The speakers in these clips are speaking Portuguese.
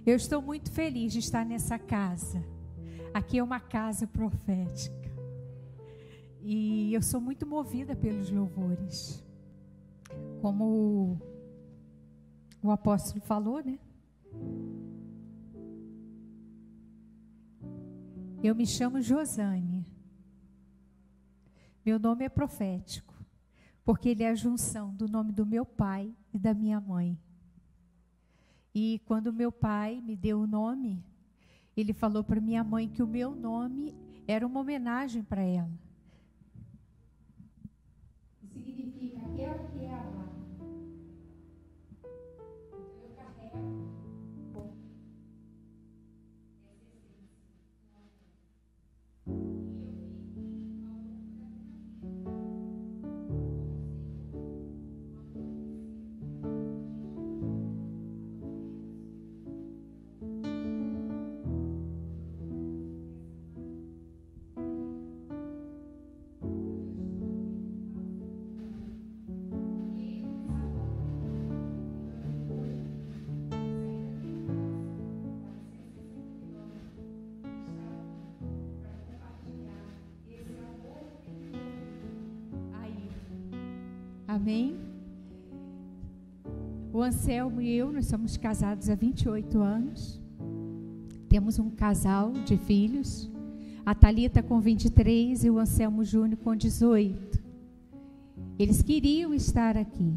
Eu estou muito feliz de estar nessa casa. Aqui é uma casa profética. E eu sou muito movida pelos louvores. Como o apóstolo falou, né? Eu me chamo Josane. Meu nome é profético, porque ele é a junção do nome do meu pai e da minha mãe. E quando meu pai me deu o nome, ele falou para minha mãe que o meu nome era uma homenagem para ela. Significa aquela que é amada. Eu carrego. Amém? O Anselmo e eu, nós somos casados há 28 anos. Temos um casal de filhos. A Thalita com 23 e o Anselmo Júnior com 18. Eles queriam estar aqui,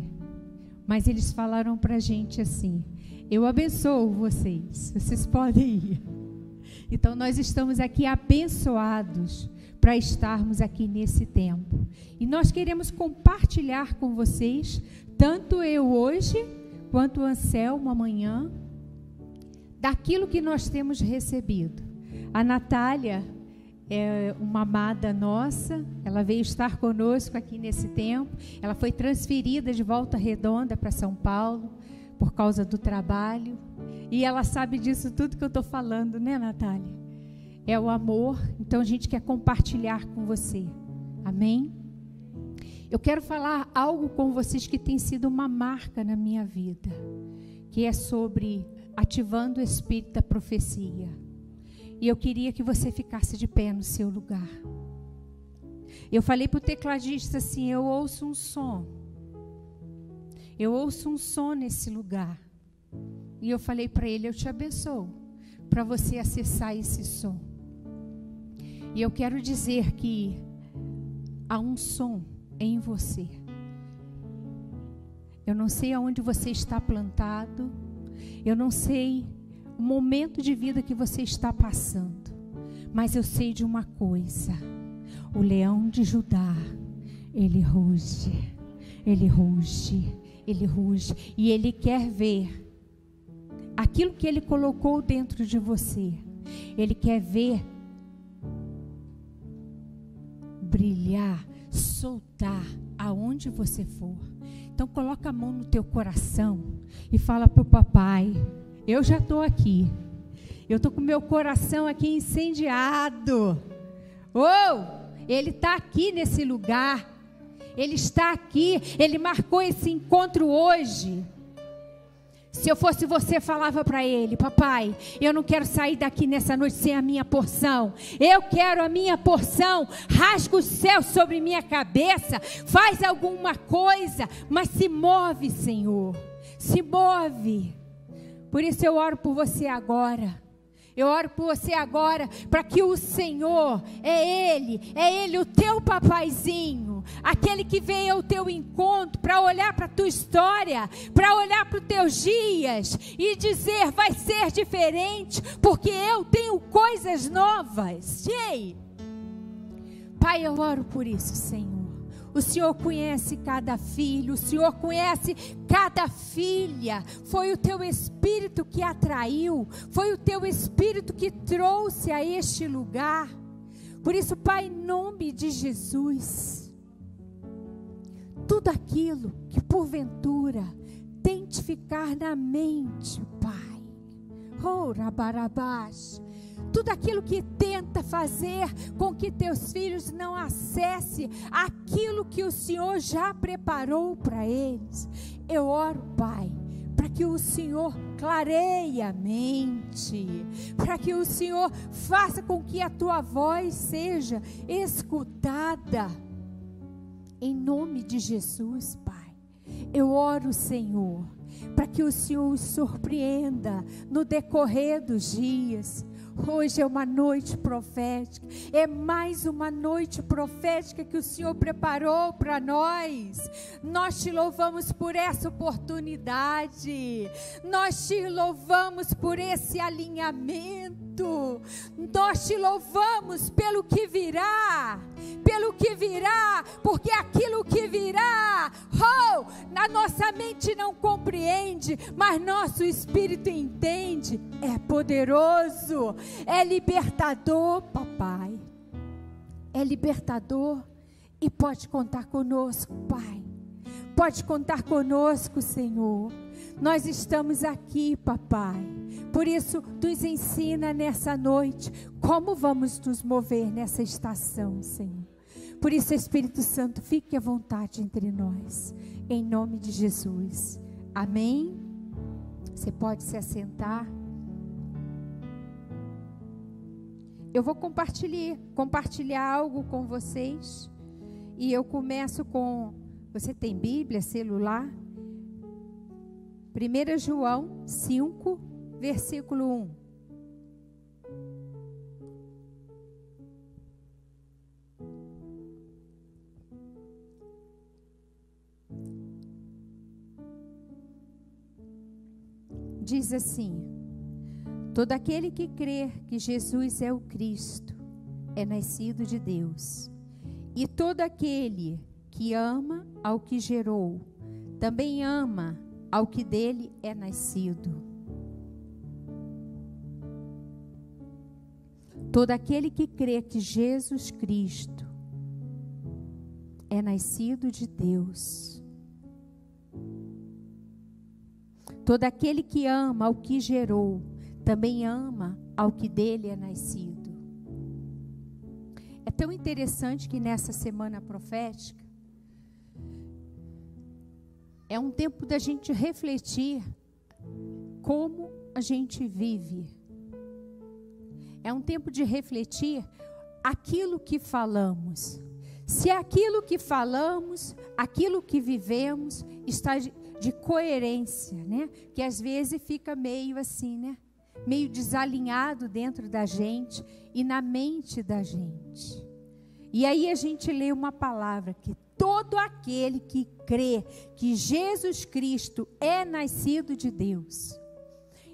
mas eles falaram para a gente assim: eu abençoo vocês, vocês podem ir. Então nós estamos aqui abençoados para estarmos aqui nesse tempo. E nós queremos compartilhar com vocês, tanto eu hoje, quanto o Anselmo amanhã, daquilo que nós temos recebido. A Natália é uma amada nossa, ela veio estar conosco aqui nesse tempo. Ela foi transferida de Volta Redonda para São Paulo, por causa do trabalho. E ela sabe disso tudo que eu estou falando, né, Natália? É o amor, então a gente quer compartilhar com você. Amém? Eu quero falar algo com vocês que tem sido uma marca na minha vida, que é sobre ativando o espírito da profecia. E eu queria que você ficasse de pé no seu lugar. Eu falei para o tecladista assim: eu ouço um som. Eu ouço um som nesse lugar. E eu falei para ele: eu te abençoo para você acessar esse som. E eu quero dizer que há um som em você. Eu não sei aonde você está plantado. Eu não sei o momento de vida que você está passando. Mas eu sei de uma coisa: o leão de Judá, ele ruge. Ele ruge. Ele ruge. E ele quer ver aquilo que ele colocou dentro de você. Ele quer ver brilhar, soltar aonde você for. Então coloca a mão no teu coração e fala para o papai: eu já estou aqui. Eu estou com meu coração aqui incendiado. Ele está aqui nesse lugar. Ele está aqui. Ele marcou esse encontro hoje. Se eu fosse você, falava para ele: papai, eu não quero sair daqui nessa noite sem a minha porção. Eu quero a minha porção. Rasga o céu sobre minha cabeça. Faz alguma coisa, mas se move, Senhor. Se move. Por isso eu oro por você agora. Eu oro por você agora, para que o Senhor, é Ele o teu papaizinho, aquele que vem ao teu encontro, para olhar para a tua história, para olhar para os teus dias, e dizer: vai ser diferente, porque eu tenho coisas novas. Ei, Pai, eu oro por isso, Senhor. O Senhor conhece cada filho, o Senhor conhece cada filha. Foi o teu Espírito que atraiu, foi o teu Espírito que trouxe a este lugar. Por isso, Pai, em nome de Jesus, tudo aquilo que porventura tente ficar na mente, Pai, tudo aquilo que tenta fazer com que teus filhos não acessem aquilo que o Senhor já preparou para eles, eu oro, Pai, para que o Senhor clareie a mente, para que o Senhor faça com que a tua voz seja escutada. Em nome de Jesus, Pai, eu oro, Senhor, para que o Senhor os surpreenda no decorrer dos dias. Hoje é uma noite profética, é mais uma noite profética que o Senhor preparou para nós. Nós te louvamos por essa oportunidade, nós te louvamos por esse alinhamento, nós te louvamos pelo que virá, porque aquilo que virá, na nossa mente não compreende, mas nosso espírito entende. É poderoso, é libertador, papai, é libertador, e pode contar conosco, Pai, pode contar conosco, Senhor. Nós estamos aqui, papai, por isso nos ensina nessa noite como vamos nos mover nessa estação, Senhor. Por isso, Espírito Santo, fique à vontade entre nós, em nome de Jesus. Amém? Você pode se assentar. Eu vou compartilhar algo com vocês. E eu começo com... Você tem Bíblia, celular? 1 João 5, versículo 1. Diz assim: todo aquele que crê que Jesus é o Cristo é nascido de Deus, e todo aquele que ama ao que gerou também ama ao que dele é nascido. Todo aquele que crê que Jesus Cristo é nascido de Deus, todo aquele que ama ao que gerou, também ama ao que dele é nascido. É tão interessante que nessa semana profética, é um tempo da gente refletir como a gente vive. É um tempo de refletir aquilo que falamos. Se aquilo que falamos, aquilo que vivemos, está de coerência, né? Que às vezes fica meio assim, né? Meio desalinhado dentro da gente e na mente da gente. E aí a gente lê uma palavra que todo aquele que crê que Jesus Cristo é nascido de Deus.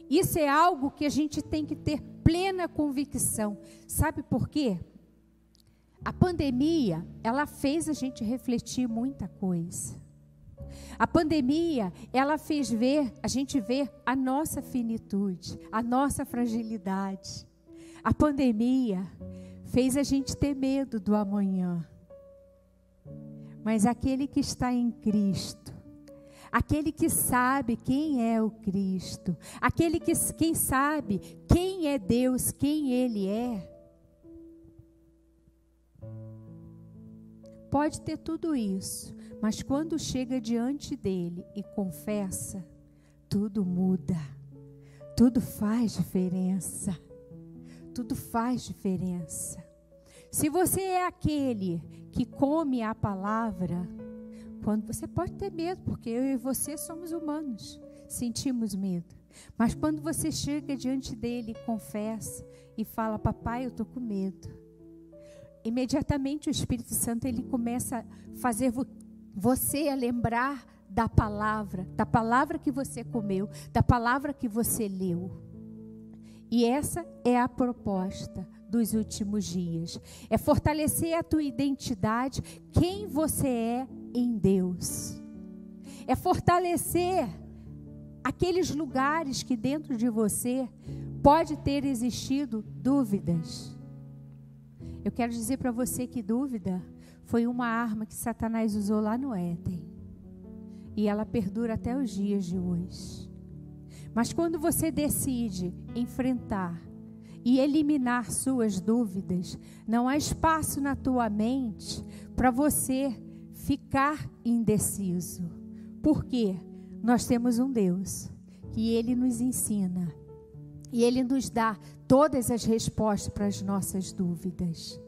Isso é algo que a gente tem que ter plena convicção. Sabe por quê? A pandemia, ela fez a gente refletir muita coisa. A pandemia, ela fez a gente ver a nossa finitude, a nossa fragilidade. A pandemia fez a gente ter medo do amanhã. Mas aquele que está em Cristo, aquele que sabe quem é o Cristo, quem sabe quem é Deus, quem Ele é, pode ter tudo isso, mas quando chega diante dele e confessa, tudo muda, tudo faz diferença, tudo faz diferença. Se você é aquele que come a palavra, quando você pode ter medo, porque eu e você somos humanos, sentimos medo, mas quando você chega diante dele e confessa e fala, papai, eu estou com medo, imediatamente o Espírito Santo ele começa a fazer você a lembrar da palavra que você comeu, da palavra que você leu. E essa é a proposta dos últimos dias. É fortalecer a tua identidade, quem você é em Deus. É fortalecer aqueles lugares que dentro de você pode ter existido dúvidas. Eu quero dizer para você que dúvida foi uma arma que Satanás usou lá no Éden. E ela perdura até os dias de hoje. Mas quando você decide enfrentar e eliminar suas dúvidas, não há espaço na tua mente para você ficar indeciso. Por quê? Nós temos um Deus que Ele nos ensina. E Ele nos dá todas as respostas para as nossas dúvidas.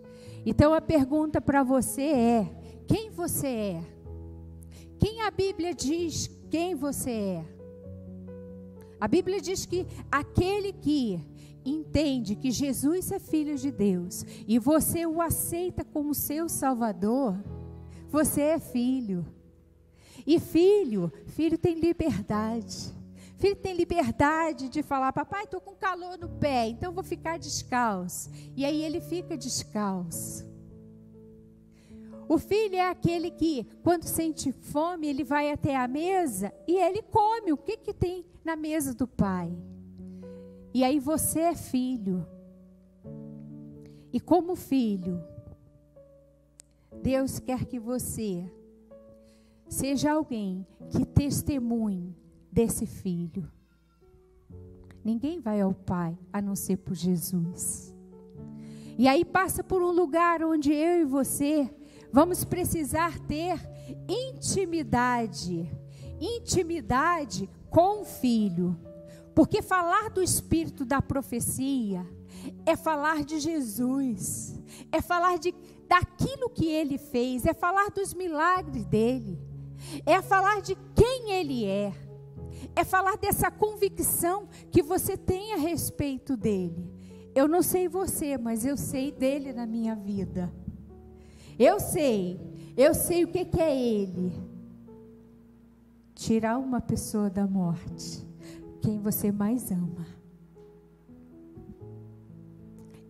Então a pergunta para você é: quem você é? Quem a Bíblia diz quem você é? A Bíblia diz que aquele que entende que Jesus é Filho de Deus e você o aceita como seu Salvador, você é filho. E filho tem liberdade. Filho tem liberdade de falar: papai, estou com calor no pé, então vou ficar descalço. E aí ele fica descalço. O filho é aquele que, quando sente fome, ele vai até a mesa e ele come o que tem na mesa do pai. E aí você é filho. E como filho, Deus quer que você seja alguém que testemunhe desse filho. Ninguém vai ao Pai a não ser por Jesus. E aí passa por um lugar onde eu e você vamos precisar ter intimidade com o Filho. Porque falar do Espírito da profecia é falar de Jesus, é falar daquilo que Ele fez, é falar dos milagres dEle, é falar de quem Ele é falar dessa convicção que você tem a respeito dEle. Eu não sei você, mas eu sei dEle na minha vida. Eu sei o que é Ele. Tirar uma pessoa da morte, quem você mais ama.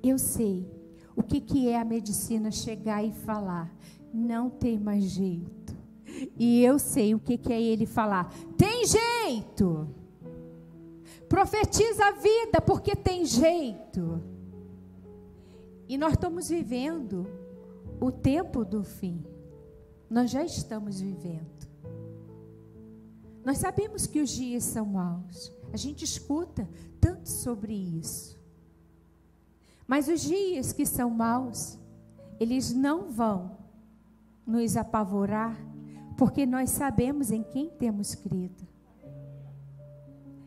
Eu sei o que é a medicina chegar e falar: não tem mais jeito. E eu sei o que é Ele falar: tem jeito. Profetiza a vida, porque tem jeito. E nós estamos vivendo o tempo do fim. Nós já estamos vivendo. Nós sabemos que os dias são maus. A gente escuta tanto sobre isso. Mas os dias que são maus, eles não vão nos apavorar, porque nós sabemos em quem temos crido.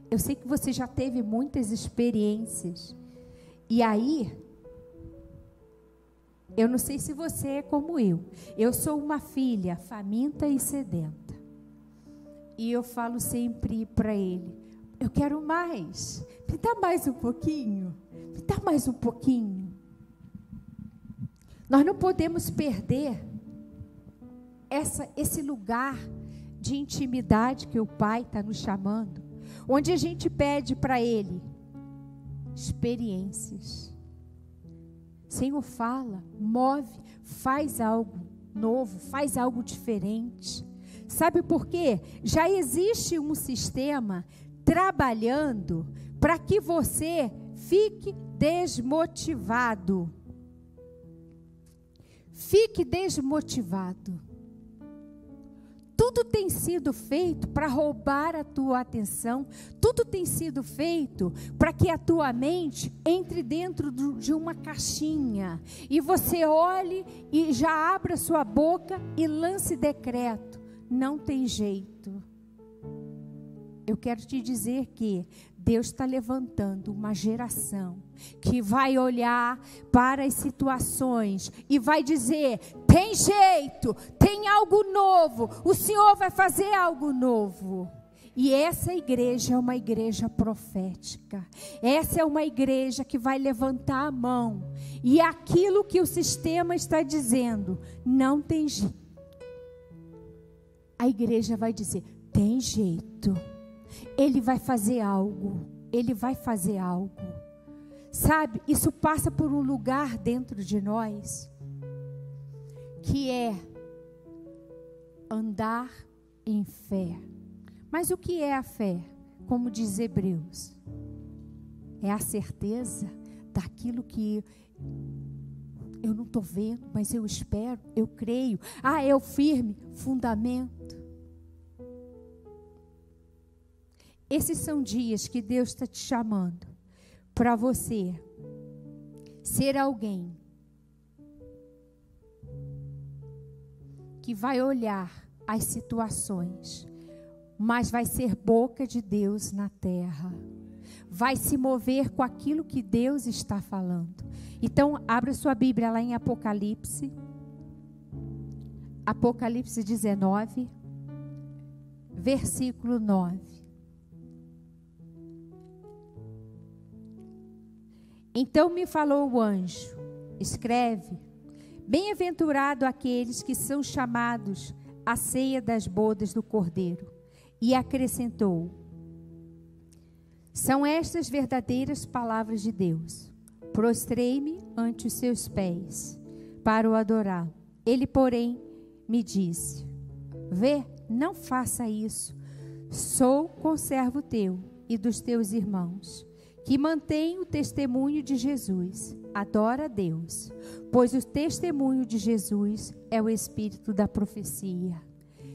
Eu sei que você já teve muitas experiências. E aí, eu não sei se você é como eu. Eu sou uma filha faminta e sedenta. E eu falo sempre para ele: eu quero mais. Me dá mais um pouquinho. Me dá mais um pouquinho. Nós não podemos perder esse lugar de intimidade que o Pai está nos chamando, onde a gente pede para Ele experiências. Senhor, fala, move, faz algo novo, faz algo diferente. Sabe por quê? Já existe um sistema trabalhando para que você fique desmotivado. Fique desmotivado. Tudo tem sido feito para roubar a tua atenção. Tudo tem sido feito para que a tua mente entre dentro de uma caixinha. E você olhe e já abra sua boca e lance decreto. Não tem jeito. Eu quero te dizer que Deus está levantando uma geração que vai olhar para as situações e vai dizer: tem jeito, tem algo novo, o Senhor vai fazer algo novo. E essa igreja é uma igreja profética. Essa é uma igreja que vai levantar a mão. E aquilo que o sistema está dizendo, não tem jeito. A igreja vai dizer: tem jeito. Ele vai fazer algo. Ele vai fazer algo. Sabe, isso passa por um lugar dentro de nós, que é andar em fé. Mas o que é a fé? Como diz Hebreus, é a certeza daquilo que eu não estou vendo, mas eu espero, eu creio. É o firme fundamento. Esses são dias que Deus está te chamando para você ser alguém que vai olhar as situações mas vai ser boca de Deus na terra. Vai se mover com aquilo que Deus está falando. Então, abra sua Bíblia lá em Apocalipse. Apocalipse 19, versículo 9. Então me falou o anjo, escreve: bem-aventurado aqueles que são chamados à ceia das bodas do Cordeiro. E acrescentou: são estas verdadeiras palavras de Deus. Prostrei-me ante os seus pés para o adorar. Ele, porém, me disse: vê, não faça isso. Sou conservo teu e dos teus irmãos, que mantém o testemunho de Jesus. Adora a Deus, pois o testemunho de Jesus é o espírito da profecia.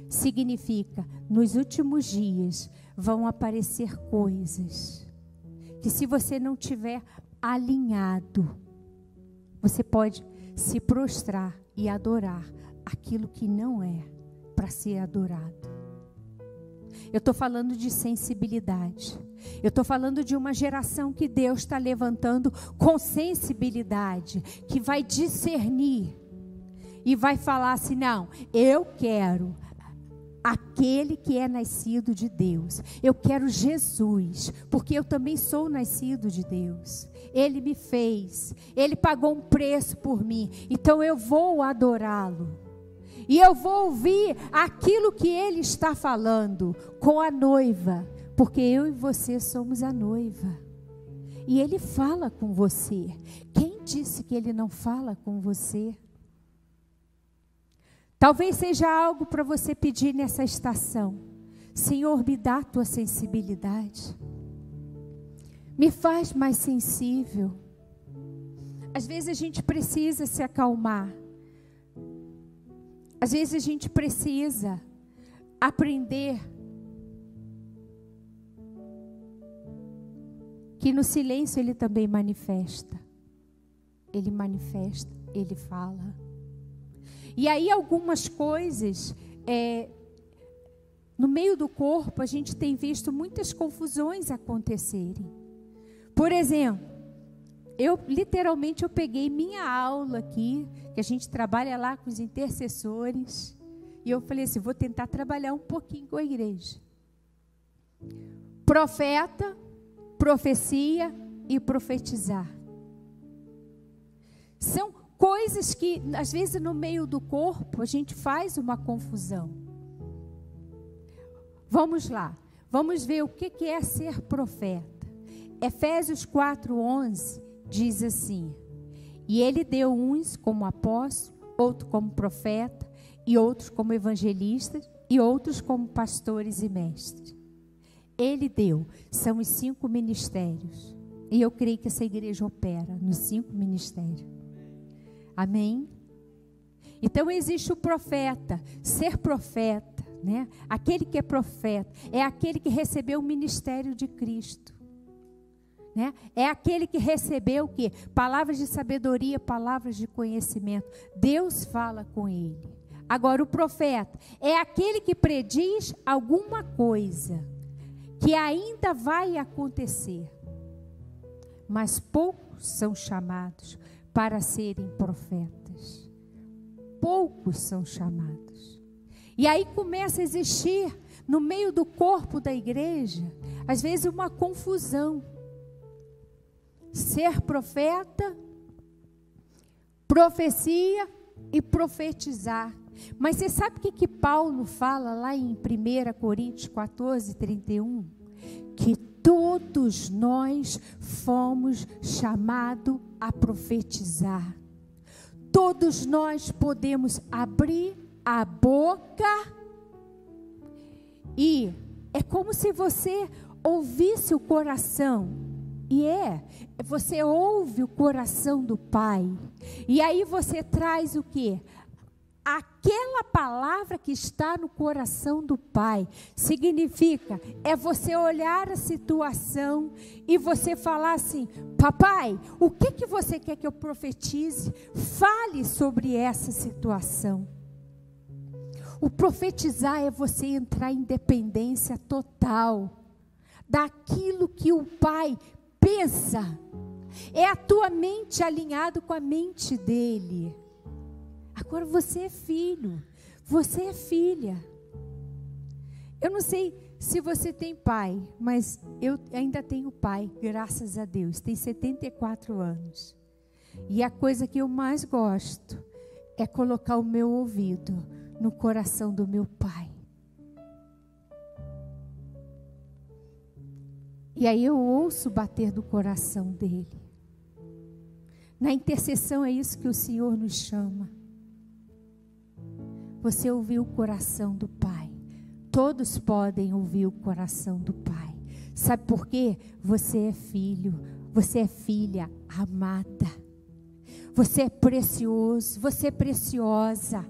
Significa, nos últimos dias vão aparecer coisas que, se você não tiver alinhado, você pode se prostrar e adorar aquilo que não é para ser adorado. Eu estou falando de sensibilidade. Eu estou falando de uma geração que Deus está levantando com sensibilidade, que vai discernir e vai falar assim: não, eu quero aquele que é nascido de Deus. Eu quero Jesus, porque eu também sou nascido de Deus. Ele me fez, Ele pagou um preço por mim, então eu vou adorá-lo. E eu vou ouvir aquilo que Ele está falando com a noiva, porque eu e você somos a noiva. E Ele fala com você. Quem disse que Ele não fala com você? Talvez seja algo para você pedir nessa estação. Senhor, me dá a tua sensibilidade. Me faz mais sensível. Às vezes a gente precisa se acalmar. Às vezes a gente precisa aprender que no silêncio Ele também manifesta. Ele manifesta, Ele fala. E aí algumas coisas, no meio do corpo, a gente tem visto muitas confusões acontecerem. Por exemplo, eu peguei minha aula aqui, que a gente trabalha lá com os intercessores, e eu falei assim, vou tentar trabalhar um pouquinho com a igreja. Profeta, profecia e profetizar. São coisas que, às vezes, no meio do corpo, a gente faz uma confusão. Vamos lá. Vamos ver o que é ser profeta. Efésios 4:11 diz assim: e Ele deu uns como apóstolos, outros como profeta, e outros como evangelistas, e outros como pastores e mestres. Ele deu. São os 5 ministérios. E eu creio que essa igreja opera nos 5 ministérios. Amém? Então existe o profeta. Ser profeta, né? Aquele que é profeta é aquele que recebeu o ministério de Cristo, né? É aquele que recebeu o quê? Palavras de sabedoria, palavras de conhecimento. Deus fala com ele. Agora o profeta é aquele que prediz alguma coisa que ainda vai acontecer, mas poucos são chamados para serem profetas. Poucos são chamados. E aí começa a existir no meio do corpo da igreja, às vezes, uma confusão. Ser profeta, profecia e profetizar. Mas você sabe o que Paulo fala lá em 1 Coríntios 14:31? Que todos nós fomos chamados a profetizar. Todos nós podemos abrir a boca e é como se você ouvisse o coração. E você ouve o coração do Pai. E aí você traz o quê? Aquela palavra que está no coração do Pai. Significa, é você olhar a situação e você falar assim: papai, o que você quer que eu profetize? Fale sobre essa situação. O profetizar é você entrar em dependência total daquilo que o Pai pensa. É a tua mente alinhada com a mente dele. Agora você é filho, você é filha. Eu não sei se você tem pai, mas eu ainda tenho pai, graças a Deus. Tem 74 anos. E a coisa que eu mais gosto é colocar o meu ouvido no coração do meu pai. E aí eu ouço o bater do coração dele. Na intercessão é isso que o Senhor nos chama. Você ouviu o coração do Pai. Todos podem ouvir o coração do Pai. Sabe por quê? Você é filho, você é filha amada. Você é precioso, você é preciosa.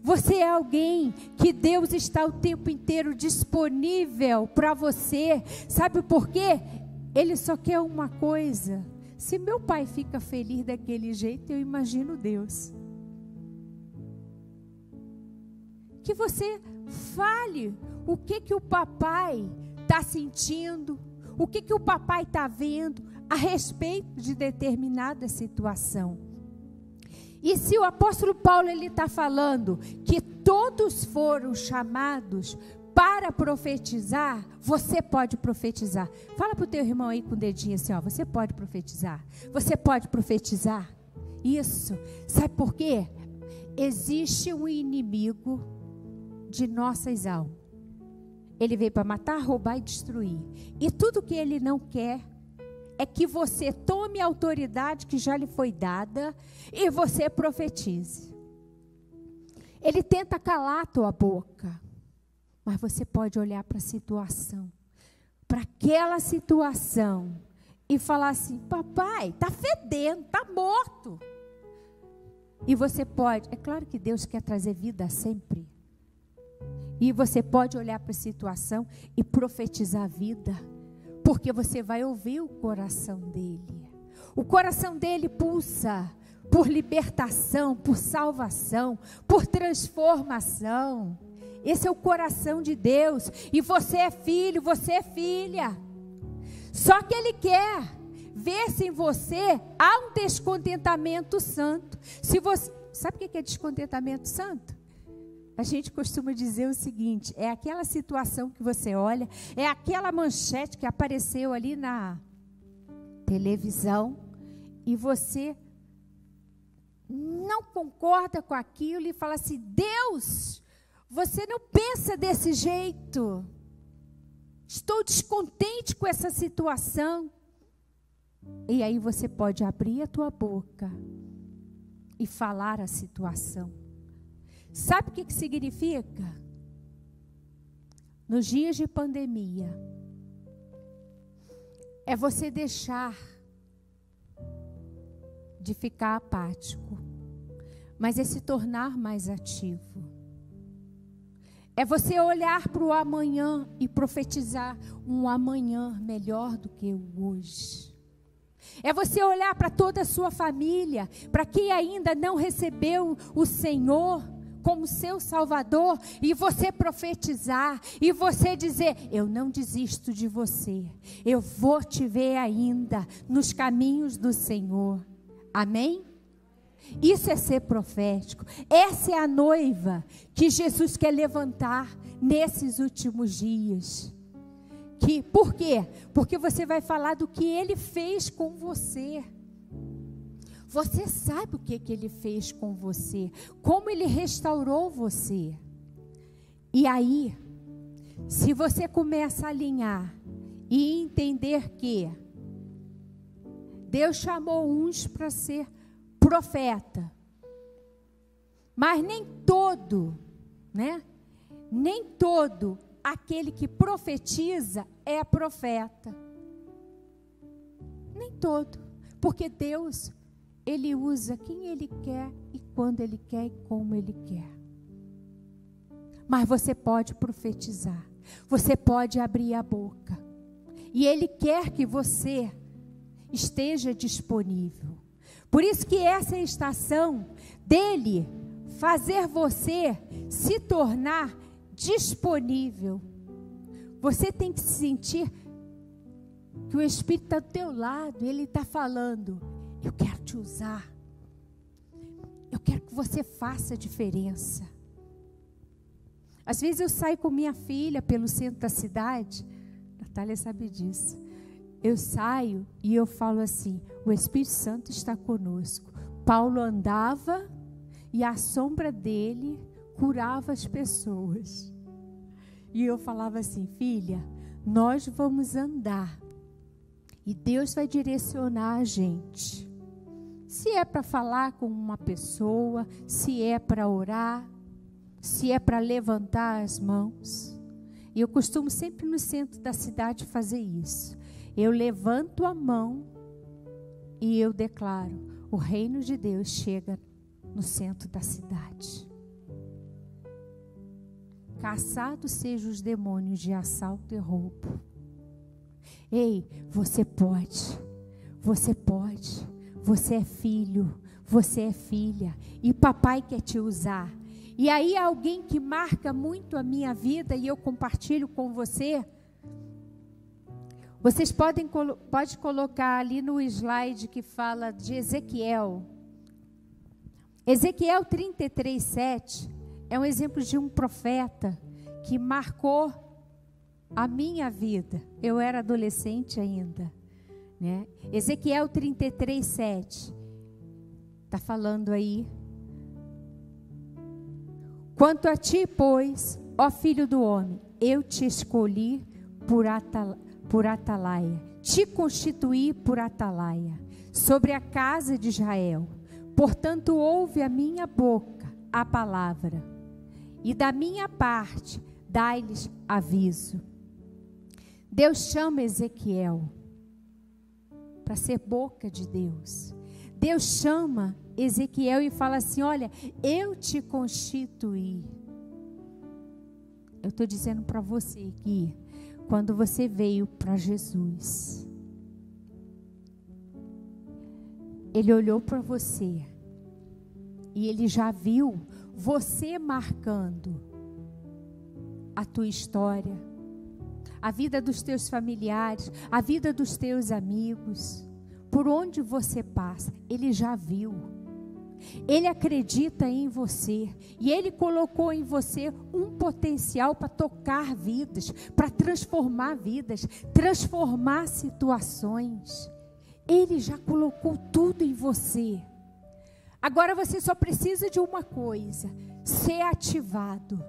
Você é alguém que Deus está o tempo inteiro disponível para você. Sabe por quê? Ele só quer uma coisa. Se meu pai fica feliz daquele jeito, eu imagino Deus. Que você fale o que o papai está sentindo, o que o papai está vendo a respeito de determinada situação. E se o apóstolo Paulo ele está falando que todos foram chamados para profetizar, você pode profetizar. Fala para o teu irmão aí com o dedinho assim, ó, você pode profetizar. Você pode profetizar. Isso. Sabe por quê? Existe um inimigo de nossas almas. Ele veio para matar, roubar e destruir. E tudo que ele não quer é que você tome a autoridade que já lhe foi dada e você profetize. Ele tenta calar a tua boca, mas você pode olhar para a situação, para aquela situação e falar assim: papai, está fedendo, está morto. E você pode, é claro que Deus quer trazer vida sempre. E você pode olhar para a situação e profetizar a vida, porque você vai ouvir o coração dele. O coração dele pulsa por libertação, por salvação, por transformação. Esse é o coração de Deus. E você é filho, você é filha. Só que ele quer ver se em você há um descontentamento santo. Se você, sabe o que é descontentamento santo? A gente costuma dizer o seguinte: é aquela situação que você olha, é aquela manchete que apareceu ali na televisão e você não concorda com aquilo e fala assim: Deus, você não pensa desse jeito. Estou descontente com essa situação. E aí você pode abrir a tua boca e falar a situação. Sabe o que significa? Nos dias de pandemia, é você deixar de ficar apático, mas é se tornar mais ativo. É você olhar para o amanhã e profetizar um amanhã melhor do que o hoje. É você olhar para toda a sua família, para quem ainda não recebeu o Senhor como seu Salvador, e você profetizar, e você dizer: eu não desisto de você, eu vou te ver ainda nos caminhos do Senhor. Amém? Isso é ser profético. Essa é a noiva que Jesus quer levantar nesses últimos dias. Por quê? Porque você vai falar do que Ele fez com você. Você sabe o que Ele fez com você, como Ele restaurou você. E aí, se você começa a alinhar e entender que Deus chamou uns para ser profeta, mas nem todo, né? Nem todo aquele que profetiza é profeta. Nem todo, porque Deus, Ele usa quem Ele quer e quando Ele quer e como Ele quer. Mas você pode profetizar, você pode abrir a boca, e Ele quer que você esteja disponível. Por isso que essa é a estação dele fazer você se tornar disponível. Você tem que sentir que o Espírito está do teu lado, ele está falando, eu quero te usar. Eu quero que você faça a diferença. Às vezes eu saio com minha filha pelo centro da cidade, Natália sabe disso. Eu saio e eu falo assim, o Espírito Santo está conosco. Paulo andava e a sombra dele curava as pessoas. E eu falava assim, filha, nós vamos andar e Deus vai direcionar a gente. Se é para falar com uma pessoa, se é para orar, se é para levantar as mãos. E eu costumo sempre no centro da cidade fazer isso. Eu levanto a mão e eu declaro, o reino de Deus chega no centro da cidade. Caçados sejam os demônios de assalto e roubo. Ei, você pode, você pode, você é filho, você é filha, e papai quer te usar. E aí alguém que marca muito a minha vida e eu compartilho com você, vocês pode colocar ali no slide que fala de Ezequiel. Ezequiel 33:7 é um exemplo de um profeta que marcou a minha vida. Eu era adolescente ainda, né? Ezequiel 33:7 está falando aí. Quanto a ti, pois, ó filho do homem, eu te escolhi por atalaia, te constituí por atalaia sobre a casa de Israel. Portanto, ouve a minha boca a palavra, e da minha parte dai-lhes aviso. Deus chama Ezequiel para ser boca de Deus. Deus chama Ezequiel e fala assim, olha, eu te constituí. Eu estou dizendo para você que quando você veio para Jesus, Ele olhou para você e Ele já viu você marcando a tua história, a vida dos teus familiares, a vida dos teus amigos, por onde você passa, Ele já viu. Ele acredita em você e Ele colocou em você um potencial para tocar vidas, para transformar vidas, transformar situações. Ele já colocou tudo em você. Agora você só precisa de uma coisa: ser ativado.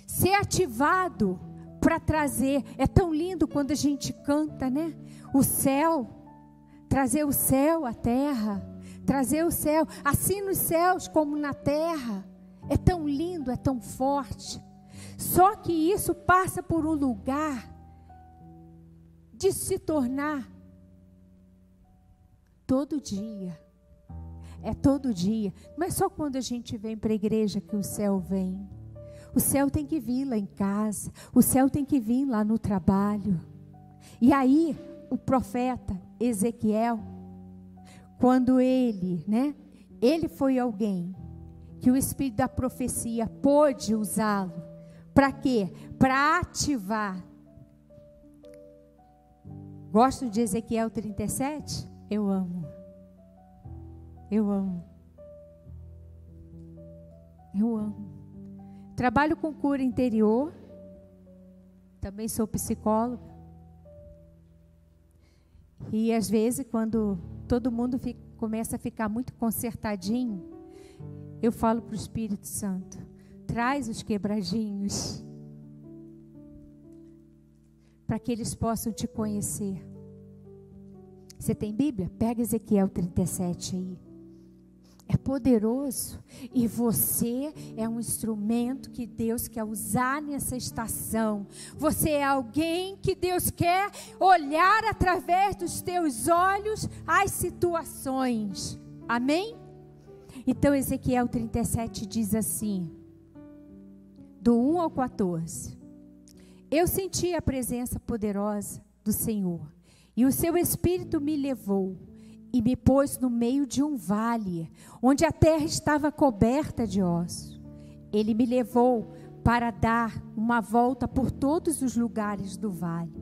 Ser ativado para trazer. É tão lindo quando a gente canta, né? O céu, trazer o céu à terra. Trazer o céu, assim nos céus como na terra. É tão lindo, é tão forte. Só que isso passa por um lugar de se tornar todo dia. É todo dia. Não é só quando a gente vem para a igreja que o céu vem. O céu tem que vir lá em casa. O céu tem que vir lá no trabalho. E aí, o profeta Ezequiel, quando ele foi alguém que o Espírito da profecia pôde usá-lo. Para quê? Para ativar. Gosto de Ezequiel 37? Eu amo. Eu amo. Eu amo. Trabalho com cura interior. Também sou psicóloga. E às vezes, quando todo mundo começa a ficar muito consertadinho, eu falo para o Espírito Santo, traz os quebradinhos, para que eles possam te conhecer. Você tem Bíblia? Pega Ezequiel 37 aí. É poderoso. E você é um instrumento que Deus quer usar nessa estação. Você é alguém que Deus quer olhar através dos teus olhos as situações. Amém? Então Ezequiel 37 diz assim, do 1 ao 14. Eu senti a presença poderosa do Senhor, e o seu Espírito me levou. e me pôs no meio de um vale, onde a terra estava coberta de ossos. Ele me levou para dar uma volta por todos os lugares do vale.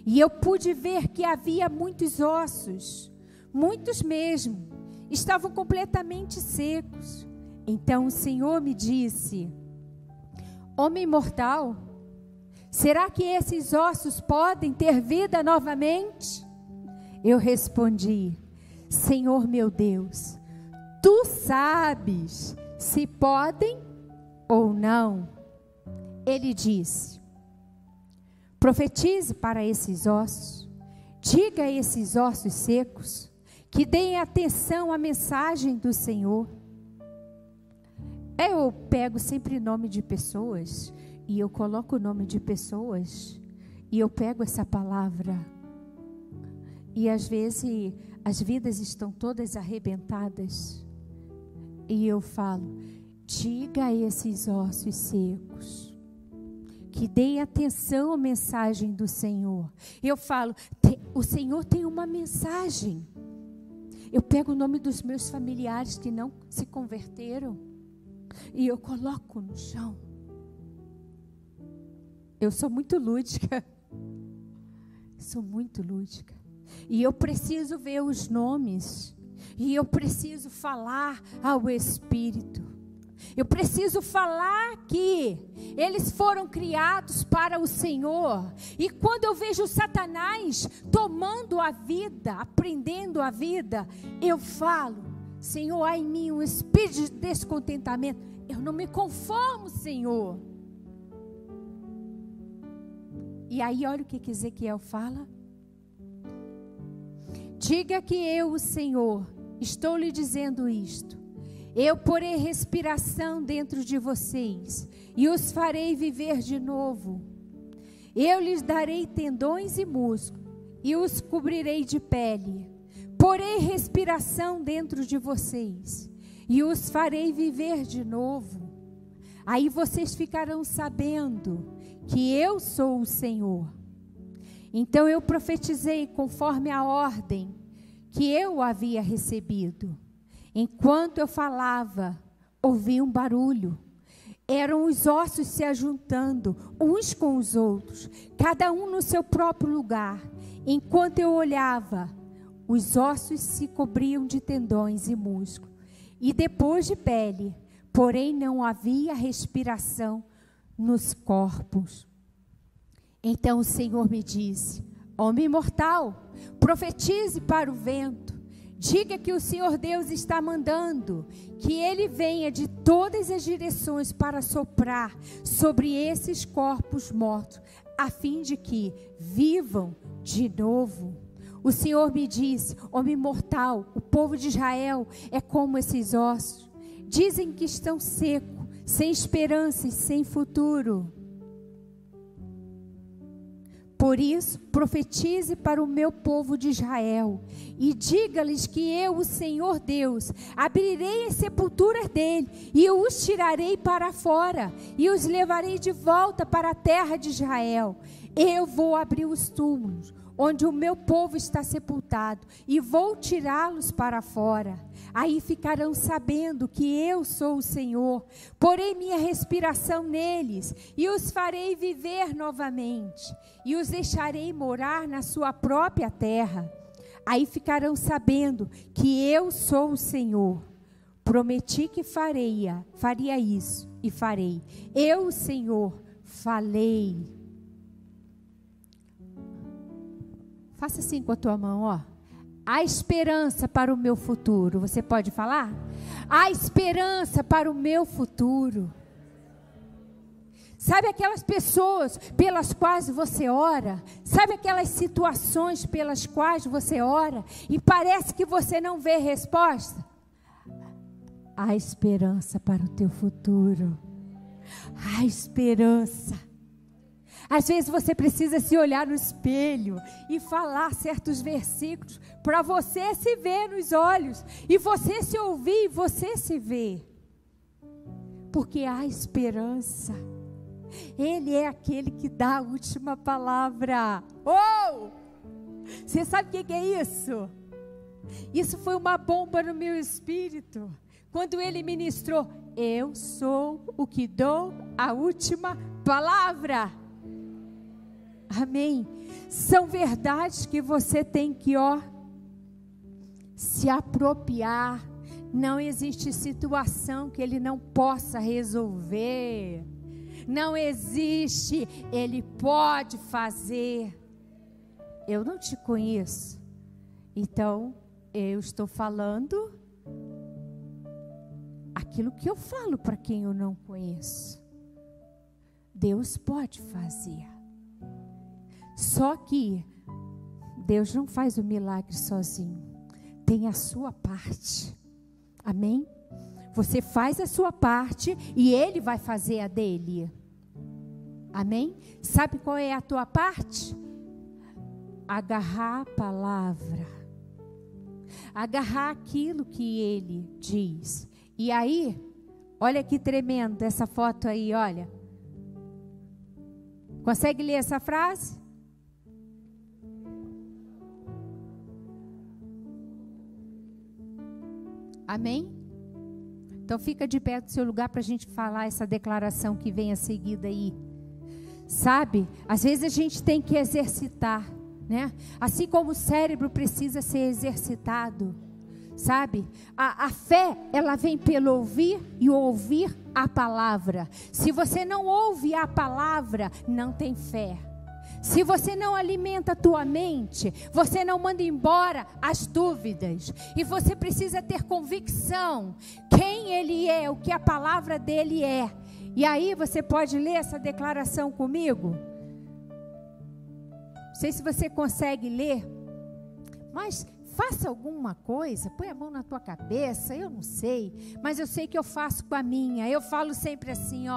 E eu pude ver que havia muitos ossos, muitos mesmo, estavam completamente secos. Então o Senhor me disse: homem mortal, será que esses ossos podem ter vida novamente? Eu respondi: Senhor meu Deus, tu sabes se podem ou não. Ele disse: profetize para esses ossos, diga a esses ossos secos que deem atenção à mensagem do Senhor. Eu pego sempre nome de pessoas e eu coloco o nome de pessoas e eu pego essa palavra e às vezes as vidas estão todas arrebentadas e eu falo: diga a esses ossos secos que deem atenção à mensagem do Senhor. Eu falo: o Senhor tem uma mensagem. Eu pego o nome dos meus familiares que não se converteram e eu coloco no chão. Eu sou muito lúdica. Sou muito lúdica. E eu preciso ver os nomes. E eu preciso falar ao Espírito. Eu preciso falar que eles foram criados para o Senhor. E quando eu vejo Satanás tomando a vida, aprendendo a vida, eu falo: Senhor, há em mim um espírito de descontentamento. Eu não me conformo, Senhor. E aí olha o que Ezequiel fala. Diga que eu, o Senhor, estou lhe dizendo isto. Eu porei respiração dentro de vocês e os farei viver de novo. Eu lhes darei tendões e músculos e os cobrirei de pele. Porei respiração dentro de vocês e os farei viver de novo. Aí vocês ficarão sabendo que eu sou o Senhor. Então eu profetizei conforme a ordem que eu havia recebido. Enquanto eu falava, ouvi um barulho. Eram os ossos se ajuntando uns com os outros, cada um no seu próprio lugar. Enquanto eu olhava, os ossos se cobriam de tendões e músculos, e depois de pele, porém não havia respiração nos corpos. Então o Senhor me disse: homem mortal, profetize para o vento. Diga que o Senhor Deus está mandando que Ele venha de todas as direções para soprar sobre esses corpos mortos, a fim de que vivam de novo. O Senhor me disse: homem mortal, o povo de Israel é como esses ossos. Dizem que estão secos, sem esperança e sem futuro. Por isso, profetize para o meu povo de Israel e diga-lhes que eu, o Senhor Deus, abrirei as sepulturas dele e os tirarei para fora e os levarei de volta para a terra de Israel. Eu vou abrir os túmulos onde o meu povo está sepultado e vou tirá-los para fora. Aí ficarão sabendo que eu sou o Senhor. Porei minha respiração neles e os farei viver novamente e os deixarei morar na sua própria terra. Aí ficarão sabendo que eu sou o Senhor. Prometi que faria isso e farei. Eu, o Senhor, falei. Faça assim com a tua mão, ó. Há esperança para o meu futuro. Você pode falar? Há esperança para o meu futuro. Sabe aquelas pessoas pelas quais você ora? Sabe aquelas situações pelas quais você ora e parece que você não vê resposta? Há esperança para o teu futuro. Há esperança. Às vezes você precisa se olhar no espelho e falar certos versículos para você se ver nos olhos e você se ouvir e você se ver. Porque há esperança. Ele é aquele que dá a última palavra. Oh! Você sabe o que é isso? Isso foi uma bomba no meu espírito. Quando ele ministrou, eu sou o que dou a última palavra. Amém. São verdades que você tem que, se apropriar. Não existe situação que ele não possa resolver. Não existe, ele pode fazer. Eu não te conheço, então eu estou falando aquilo que eu falo para quem eu não conheço. Deus pode fazer. Só que Deus não faz o milagre sozinho. Tem a sua parte. Amém? Você faz a sua parte e Ele vai fazer a dele. Amém? Sabe qual é a tua parte? Agarrar a palavra. Agarrar aquilo que Ele diz. E aí, olha que tremendo essa foto aí, olha. Consegue ler essa frase? Amém? Então fica de pé do seu lugar para a gente falar essa declaração que vem a seguir aí. Sabe, às vezes a gente tem que exercitar, né? Assim como o cérebro precisa ser exercitado, sabe? A fé, ela vem pelo ouvir e ouvir a palavra. Se você não ouve a palavra, não tem fé. Se você não alimenta a tua mente, você não manda embora as dúvidas. E você precisa ter convicção quem Ele é, o que a palavra dEle é. E aí você pode ler essa declaração comigo? Não sei se você consegue ler, mas faça alguma coisa, põe a mão na tua cabeça, eu não sei, mas eu sei que eu faço com a minha. Eu falo sempre assim,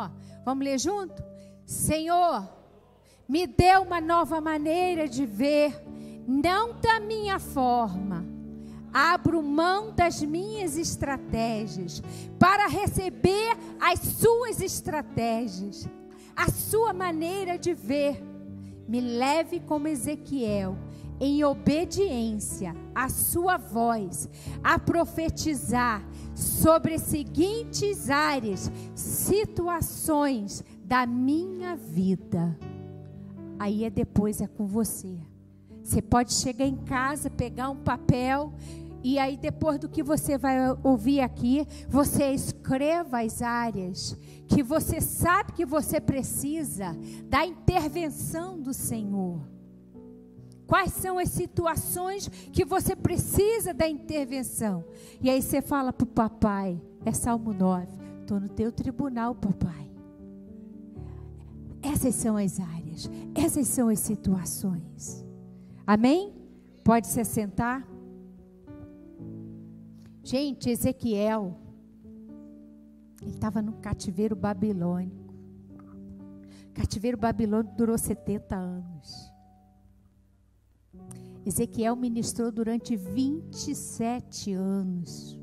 vamos ler junto? Senhor, me dê uma nova maneira de ver, não da minha forma. Abro mão das minhas estratégias para receber as suas estratégias, a sua maneira de ver. Me leve como Ezequiel, em obediência à sua voz, a profetizar sobre as seguintes áreas, situações da minha vida. Aí depois é com você. Você pode chegar em casa, pegar um papel, e aí depois do que você vai ouvir aqui, você escreva as áreas que você sabe que você precisa da intervenção do Senhor. Quais são as situações que você precisa da intervenção? E aí você fala para o papai, é Salmo 9, estou no teu tribunal, papai. Essas são as áreas, essas são as situações. Amém? Pode se assentar. Gente, Ezequiel, ele estava no cativeiro babilônico. O cativeiro babilônico durou 70 anos. Ezequiel ministrou durante 27 anos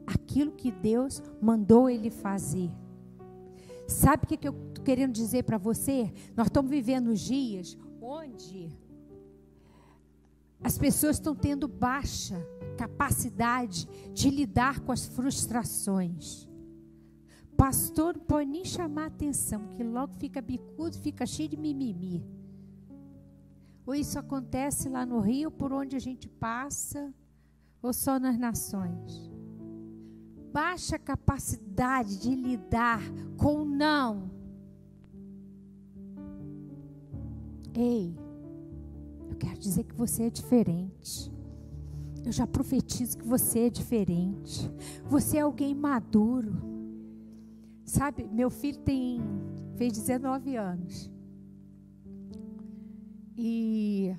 aquilo que Deus mandou ele fazer. Sabe o que eu estou querendo dizer para você? Nós estamos vivendo dias onde as pessoas estão tendo baixa capacidade de lidar com as frustrações. Pastor, não pode nem chamar a atenção, que logo fica bicudo, fica cheio de mimimi. Ou isso acontece lá no Rio, por onde a gente passa, ou só nas nações. Baixa capacidade de lidar com o não. Ei, eu quero dizer que você é diferente. Eu já profetizo que você é diferente. Você é alguém maduro. Sabe, meu filho fez 19 anos. E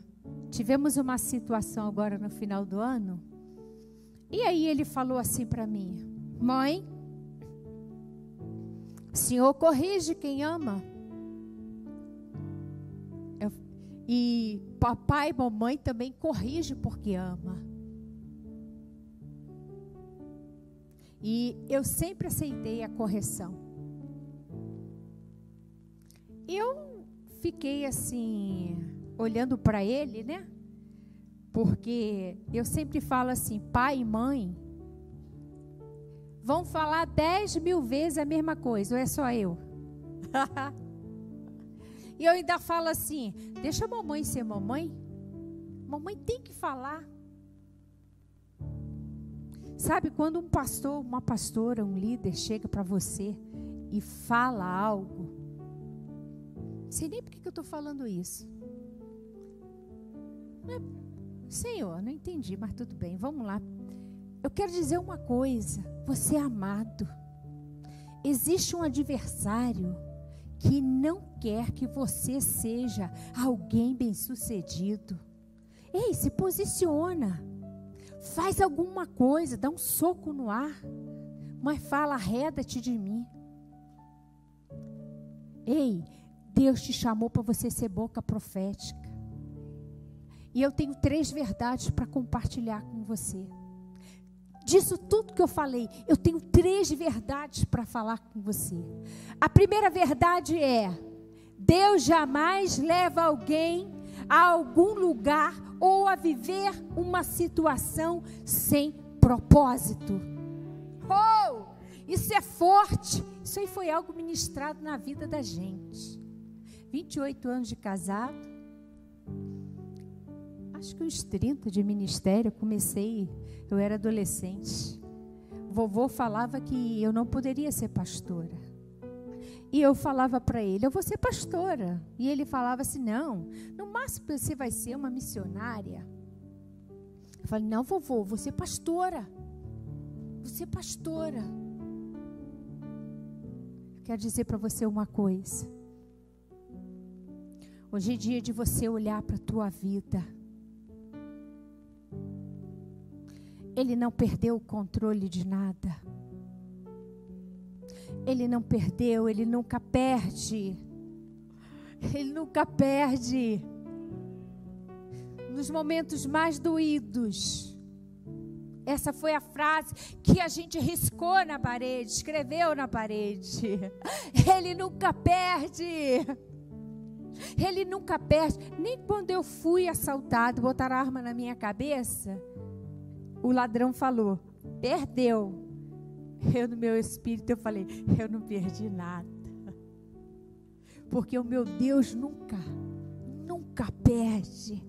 tivemos uma situação agora no final do ano. E aí ele falou assim para mim: mãe, o Senhor corrige quem ama. E papai e mamãe também corrige porque ama. E eu sempre aceitei a correção. Eu fiquei assim, olhando para ele, né? Porque eu sempre falo assim, pai e mãe vão falar 10.000 vezes a mesma coisa, ou é só eu? E eu ainda falo assim, deixa a mamãe ser mamãe. Mamãe tem que falar. Sabe, quando um pastor, uma pastora, um líder chega para você e fala algo, não sei nem por que eu estou falando isso. Senhor, não entendi, mas tudo bem, vamos lá. Eu quero dizer uma coisa, você é amado. Existe um adversário que não quer que você seja alguém bem-sucedido. Ei, se posiciona. Faz alguma coisa, dá um soco no ar. Mas fala, arreda-te de mim. Ei, Deus te chamou para você ser boca profética. E eu tenho 3 verdades para compartilhar com você. Disso tudo que eu falei, eu tenho 3 verdades para falar com você. A primeira verdade é: Deus jamais leva alguém a algum lugar ou a viver uma situação sem propósito. Oh, isso é forte. Isso aí foi algo ministrado na vida da gente. 28 anos de casado. Acho que uns 30 de ministério. Eu era adolescente. Vovô falava que eu não poderia ser pastora. E eu falava para ele, eu vou ser pastora. E ele falava assim, não, no máximo você vai ser uma missionária. Eu falei, não, vovô, vou ser pastora. Vou ser pastora. Quero dizer para você uma coisa. Hoje é dia de você olhar para a tua vida. Ele não perdeu o controle de nada. Ele não perdeu, ele nunca perde. Ele nunca perde. Nos momentos mais doídos. Essa foi a frase que a gente riscou na parede, escreveu na parede. Ele nunca perde. Ele nunca perde. Nem quando eu fui assaltado, botaram a arma na minha cabeça, o ladrão falou, perdeu. Eu no meu espírito eu falei, eu não perdi nada. Porque o meu Deus nunca perde.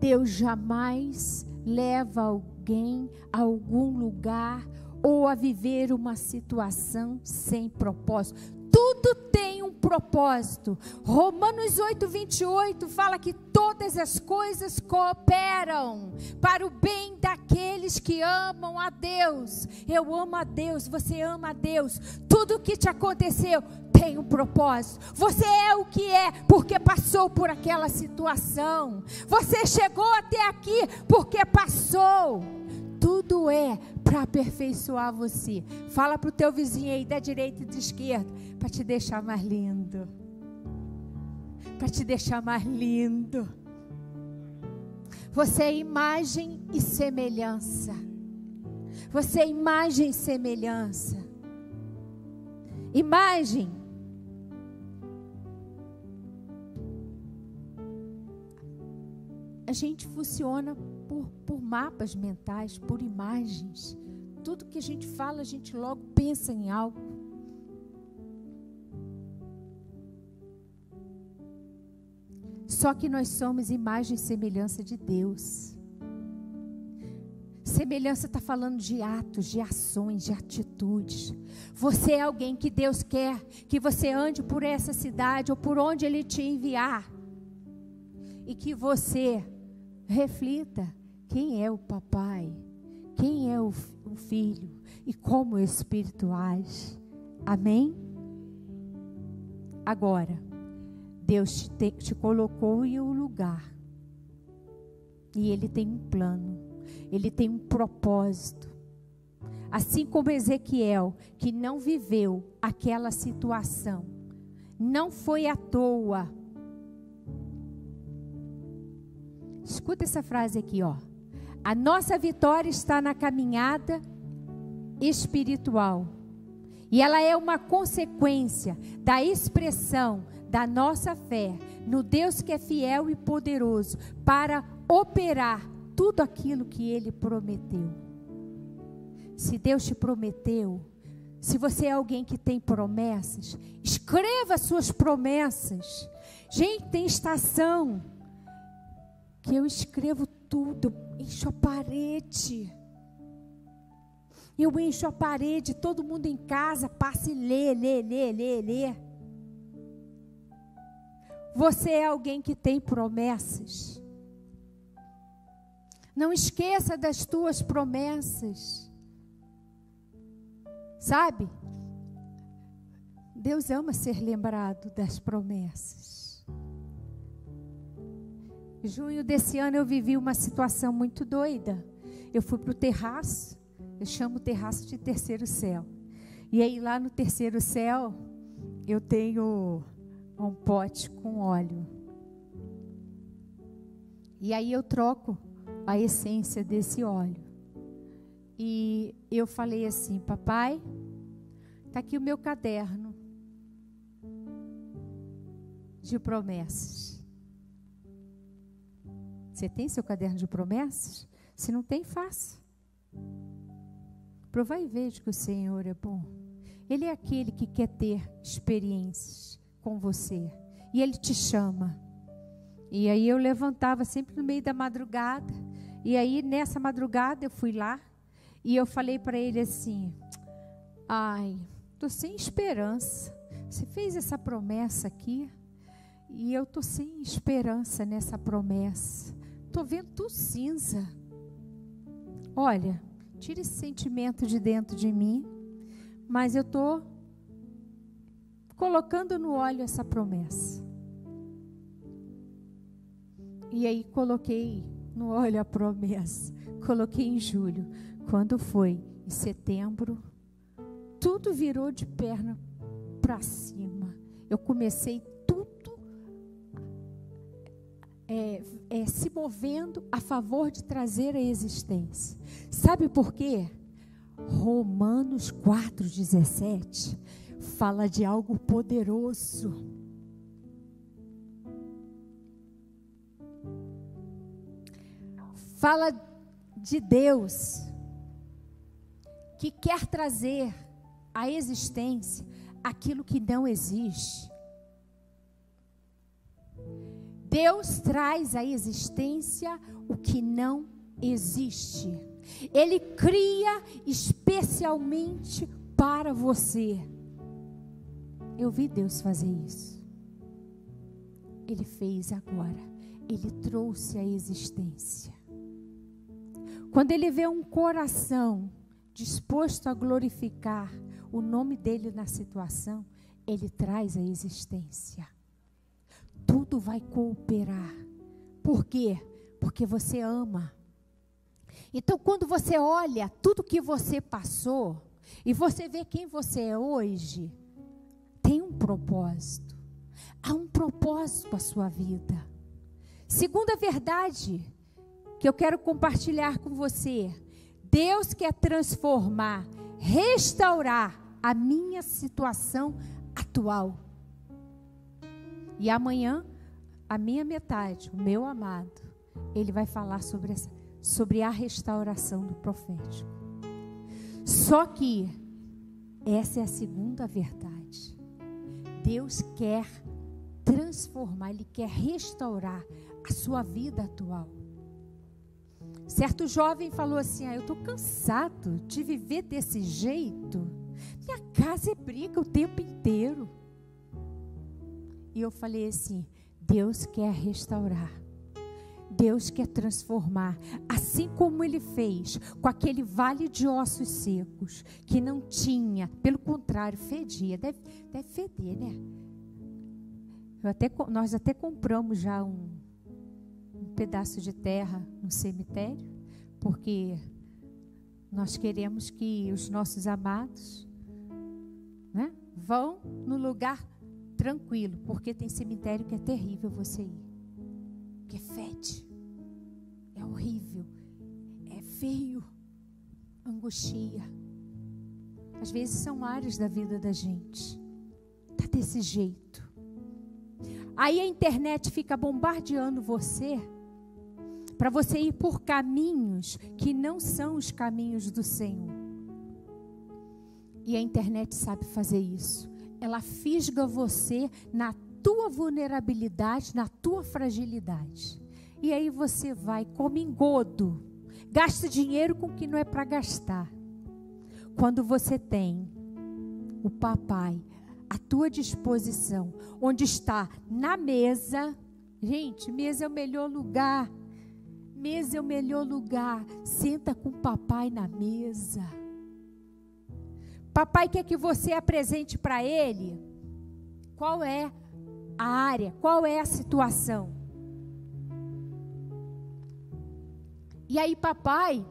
Deus jamais leva alguém a algum lugar ou a viver uma situação sem propósito. Tudo tem um propósito. Romanos 8:28 fala que todas as coisas cooperam para o bem daqueles que amam a Deus. Eu amo a Deus, você ama a Deus. Tudo que te aconteceu tem um propósito. Você é o que é porque passou por aquela situação. Você chegou até aqui porque passou. Tudo é para aperfeiçoar você. Fala para o teu vizinho aí da direita e da esquerda, para te deixar mais lindo. Para te deixar mais lindo. Você é imagem e semelhança. Você é imagem e semelhança. Imagem. A gente funciona por mapas mentais, por imagens. Tudo que a gente fala, a gente logo pensa em algo. Só que nós somos imagem e semelhança de Deus. Semelhança está falando de atos, de ações, de atitudes. Você é alguém que Deus quer que você ande por essa cidade ou por onde Ele te enviar. E que você reflita quem é o papai, quem é o filho e como o Espírito age. Amém? Agora, Deus te colocou em um lugar. E Ele tem um plano. Ele tem um propósito. Assim como Ezequiel, que não viveu aquela situação. Não foi à toa. Escuta essa frase aqui, ó. A nossa vitória está na caminhada espiritual. E ela é uma consequência da expressão da nossa fé no Deus que é fiel e poderoso para operar tudo aquilo que Ele prometeu. Se Deus te prometeu, se você é alguém que tem promessas, escreva suas promessas. Gente, tem estação que eu escrevo tudo, encho a parede. Eu encho a parede, todo mundo em casa passa e lê. Você é alguém que tem promessas. Não esqueça das tuas promessas. Sabe? Deus ama ser lembrado das promessas. Em junho desse ano eu vivi uma situação muito doida. Eu fui para o terraço, eu chamo o terraço de terceiro céu. E aí lá no terceiro céu, eu tenho um pote com óleo. E aí eu troco a essência desse óleo. E eu falei assim: papai, está aqui o meu caderno de promessas. Você tem seu caderno de promessas? Se não tem, faça. Prova e veja que o Senhor é bom. Ele é aquele que quer ter experiências com você. E Ele te chama. E aí eu levantava sempre no meio da madrugada. E aí nessa madrugada eu fui lá. E eu falei para ele assim: ai, estou sem esperança. Você fez essa promessa aqui. E eu estou sem esperança nessa promessa. Estou vendo tudo cinza. Olha, tira esse sentimento de dentro de mim. Mas eu estou colocando no óleo essa promessa. E aí coloquei no óleo a promessa. Coloquei em julho. Quando foi em setembro, tudo virou de perna para cima. Eu comecei tudo se movendo a favor de trazer a existência. Sabe por quê? Romanos 4,17 fala de algo poderoso. Fala de Deus que quer trazer à existência aquilo que não existe. Deus traz à existência o que não existe. Ele cria especialmente para você. Eu vi Deus fazer isso. Ele fez agora. Ele trouxe à existência. Quando Ele vê um coração disposto a glorificar o nome dEle na situação, Ele traz à existência. Tudo vai cooperar. Por quê? Porque você ama. Então, quando você olha tudo que você passou e você vê quem você é hoje, tem um propósito. Há um propósito para a sua vida. Segunda verdade que eu quero compartilhar com você: Deus quer transformar, restaurar a minha situação atual. E amanhã, a minha metade, o meu amado, ele vai falar sobre a restauração do profético. Só que essa é a segunda verdade. Deus quer transformar, Ele quer restaurar a sua vida atual. Certo jovem falou assim: eu estou cansado de viver desse jeito. Minha casa é briga o tempo inteiro. E eu falei assim: Deus quer restaurar. Deus quer transformar, assim como Ele fez com aquele vale de ossos secos, que não tinha, pelo contrário, fedia. Deve feder, né? Nós até compramos já um pedaço de terra no cemitério, porque nós queremos que os nossos amados, né, vão no lugar tranquilo, porque tem cemitério que é terrível você ir. Que fede, é horrível, é feio, angustia. Às vezes são áreas da vida da gente, está desse jeito. Aí a internet fica bombardeando você, para você ir por caminhos que não são os caminhos do Senhor. E a internet sabe fazer isso. Ela fisga você na tua vulnerabilidade, na tua fragilidade. E aí você vai, come engodo, gasta dinheiro com o que não é para gastar. Quando você tem o papai à tua disposição, onde está na mesa. Gente, mesa é o melhor lugar. Mesa é o melhor lugar. Senta com o papai na mesa. Papai quer que você apresente para ele qual é a área, qual é a situação. E aí papai,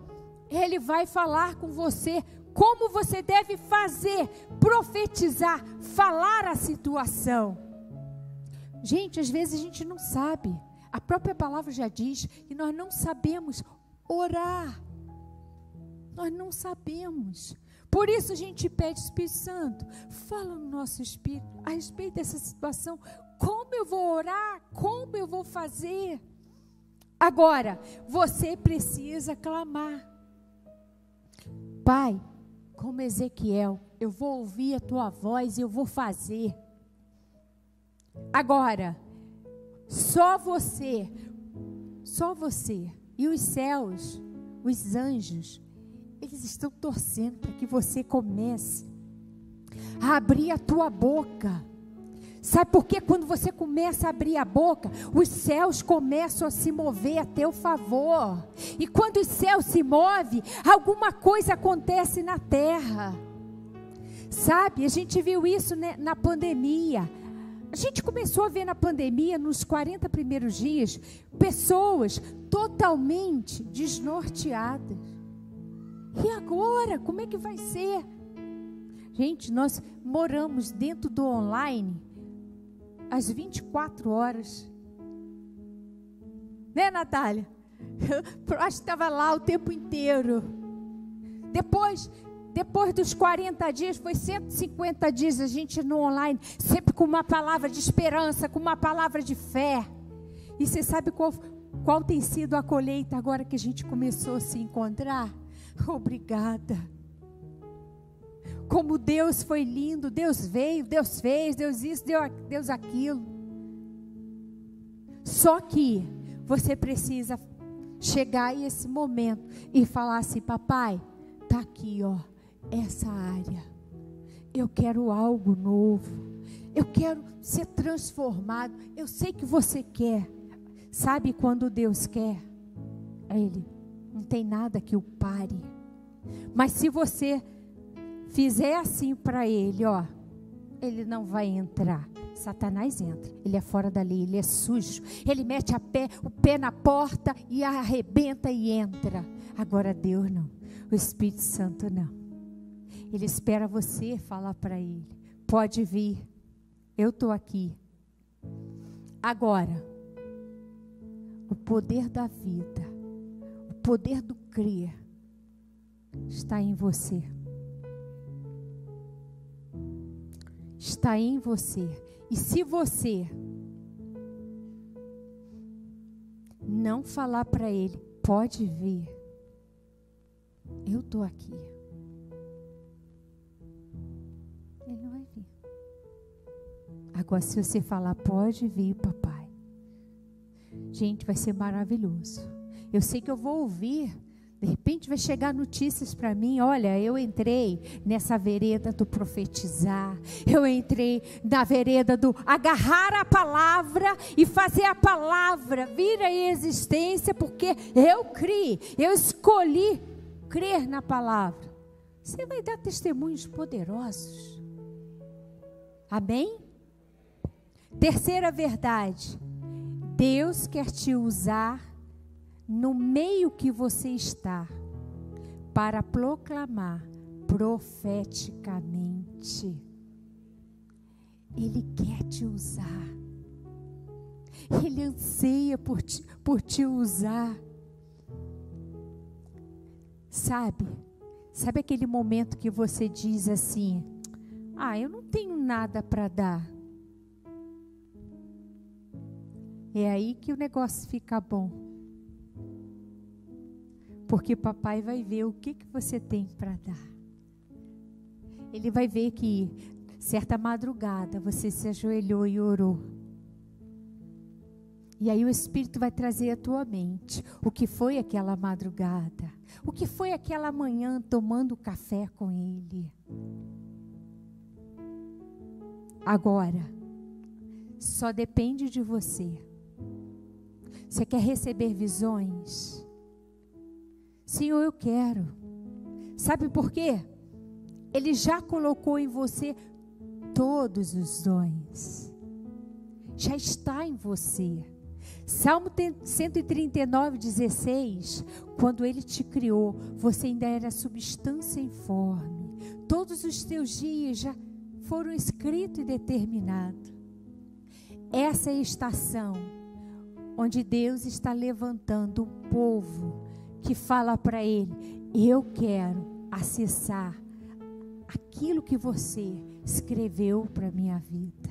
ele vai falar com você como você deve fazer, profetizar, falar a situação. Gente, às vezes a gente não sabe. A própria palavra já diz que nós não sabemos orar. Nós não sabemos. Por isso a gente pede, Espírito Santo, fala no nosso espírito a respeito dessa situação. Como eu vou orar? Como eu vou fazer? Agora, você precisa clamar. Pai, como Ezequiel, eu vou ouvir a tua voz e eu vou fazer. Agora, só você e os céus, os anjos, eles estão torcendo para que você comece a abrir a tua boca. Sabe por quê? Quando você começa a abrir a boca, os céus começam a se mover a teu favor. E quando os céus se movem, alguma coisa acontece na terra. Sabe, a gente viu isso, né, na pandemia. A gente começou a ver na pandemia, nos 40 primeiros dias, pessoas totalmente desnorteadas. E agora, como é que vai ser? Gente, nós moramos dentro do online às 24 horas. Né, Natália? Eu acho que estava lá o tempo inteiro. Depois dos 40 dias, foi 150 dias a gente no online, sempre com uma palavra de esperança, com uma palavra de fé. E você sabe qual tem sido a colheita agora que a gente começou a se encontrar? Obrigada. Como Deus foi lindo, Deus veio, Deus fez, Deus isso, Deus aquilo. Só que você precisa chegar a esse momento e falar assim: papai, tá aqui, ó, essa área. Eu quero algo novo. Eu quero ser transformado. Eu sei que você quer. Sabe quando Deus quer? Ele não tem nada que o pare. Mas se você fizer assim para ele, ó, ele não vai entrar. Satanás entra, ele é fora da lei, ele é sujo, ele mete o pé na porta e arrebenta e entra. Agora Deus não, o Espírito Santo não. Ele espera você falar para ele: pode vir, eu estou aqui. Agora, o poder da vida, o poder do crer está em você. Está em você. E se você não falar para ele: pode vir, eu estou aqui, ele não vai vir. Agora, se você falar: pode vir, papai, gente, vai ser maravilhoso. Eu sei que eu vou ouvir. De repente vai chegar notícias para mim: olha, eu entrei nessa vereda do profetizar, eu entrei na vereda do agarrar a palavra e fazer a palavra vir à existência, porque eu criei, eu escolhi crer na palavra. Você vai dar testemunhos poderosos. Amém? Terceira verdade: Deus quer te usar no meio que você está, para proclamar profeticamente. Ele quer te usar. Ele anseia por te usar. Sabe aquele momento que você diz assim: ah, eu não tenho nada para dar. É aí que o negócio fica bom. Porque papai vai ver o que você tem para dar. Ele vai ver que certa madrugada você se ajoelhou e orou. E aí o Espírito vai trazer à tua mente o que foi aquela madrugada. O que foi aquela manhã tomando café com Ele. Agora, só depende de você. Você quer receber visões? Senhor, eu quero. Sabe por quê? Ele já colocou em você todos os dons. Já está em você. Salmo 139:16, quando Ele te criou, você ainda era substância informe. Todos os teus dias já foram escritos e determinados. Essa é a estação onde Deus está levantando um povo que fala para Ele: eu quero acessar aquilo que você escreveu para a minha vida.